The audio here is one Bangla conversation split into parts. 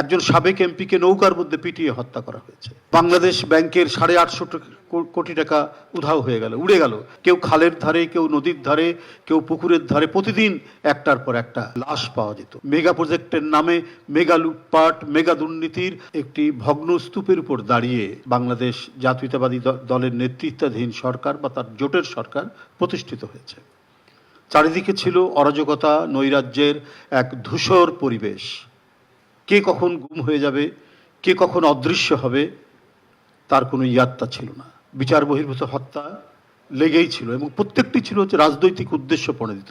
একজন সাবেক এমপিকে নৌকার মধ্যে পিটিয়ে হত্যা করা হয়েছে। বাংলাদেশ ব্যাংকের 850 কোটি টাকা উধাও হয়ে গেল, উড়ে গেল। কেউ খালের ধারে, কেউ নদীর ধারে, কেউ পুকুরের ধারে। প্রতিদিন একটার পর একটা লাশ পাওয়া যেত। মেগা প্রজেক্টের নামে মেগা লুটপাট, মেগা দুর্নীতির একটি ভগ্ন স্তূপের উপর দাঁড়িয়ে বাংলাদেশ জাতীয়তাবাদী দলের নেতৃত্বাধীন সরকার বা তার জোটের সরকার প্রতিষ্ঠিত হয়েছে। চারিদিকে ছিল অরাজকতা, নৈরাজ্যের এক ধূসর পরিবেশ। কে কখন গুম হয়ে যাবে, কে কখন অদৃশ্য হবে, তার কোনো ইয়াত্তা ছিল না। বিচার বহির্ভূত হত্যা লেগেই ছিল এবং প্রত্যেকটি ছিল হচ্ছে রাজনৈতিক উদ্দেশ্য প্রণোদিত।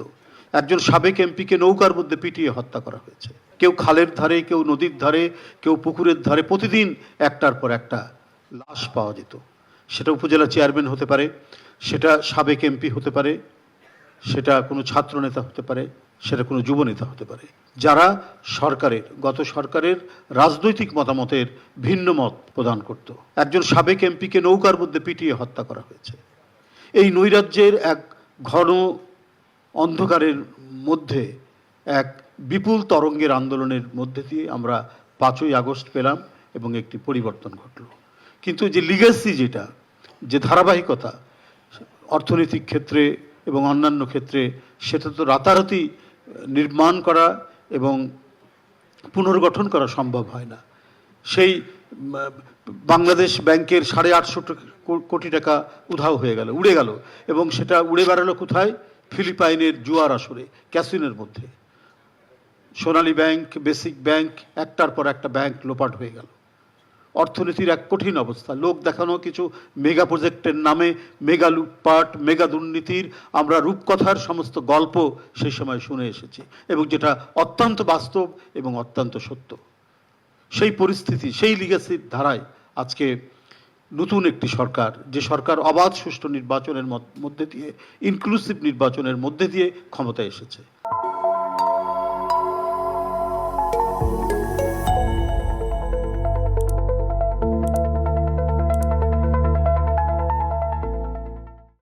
একজন সাবেক এমপিকে নৌকার মধ্যে পিটিয়ে হত্যা করা হয়েছে। কেউ খালের ধারে, কেউ নদীর ধারে, কেউ পুকুরের ধারে। প্রতিদিন একটার পর একটা লাশ পাওয়া যেত। সেটা উপজেলা চেয়ারম্যান হতে পারে, সেটা সাবেক এমপি হতে পারে, সেটা কোনো ছাত্র নেতা হতে পারে, সেটা কোনো যুব নেতা হতে পারে, যারা গত সরকারের রাজনৈতিক মতামতের ভিন্ন মত প্রদান করত। একজন সাবেক এমপিকে নৌকার মধ্যে পিটিয়ে হত্যা করা হয়েছে। এই নৈরাজ্যের এক ঘন অন্ধকারের মধ্যে এক বিপুল তরঙ্গের আন্দোলনের মধ্যে দিয়ে আমরা 5ই আগস্ট পেলাম এবং একটি পরিবর্তন ঘটল। কিন্তু যে লিগ্যাসি, যে ধারাবাহিকতা অর্থনৈতিক ক্ষেত্রে এবং অন্যান্য ক্ষেত্রে, সেটা তো রাতারাতি নির্মাণ করা এবং পুনর্গঠন করা সম্ভব হয় না। সেই বাংলাদেশ ব্যাংকের 850 কোটি টাকা উধাও হয়ে গেল, উড়ে গেল এবং সেটা উড়ে বেড়ালো কোথায়? ফিলিপাইনের জুয়ার আসরে, ক্যাসিনোর মধ্যে। সোনালী ব্যাংক, বেসিক ব্যাংক, একটার পর একটা ব্যাংক লোপাট হয়ে গেল। অর্থনীতির এক কঠিন অবস্থা। লোক দেখানো কিছু মেগা প্রজেক্টের নামে মেগা লুটপাট, মেগা দুর্নীতির আমরা রূপকথার সমস্ত গল্প সেই সময় শুনে এসেছি এবং যেটা অত্যন্ত বাস্তব এবং অত্যন্ত সত্য। সেই পরিস্থিতি, সেই লিগ্যাসির ধারায় আজকে নতুন একটি সরকার, যে সরকার অবাধ সুষ্ঠু নির্বাচনের মধ্যে দিয়ে, ইনক্লুসিভ নির্বাচনের মধ্যে দিয়ে ক্ষমতায় এসেছে।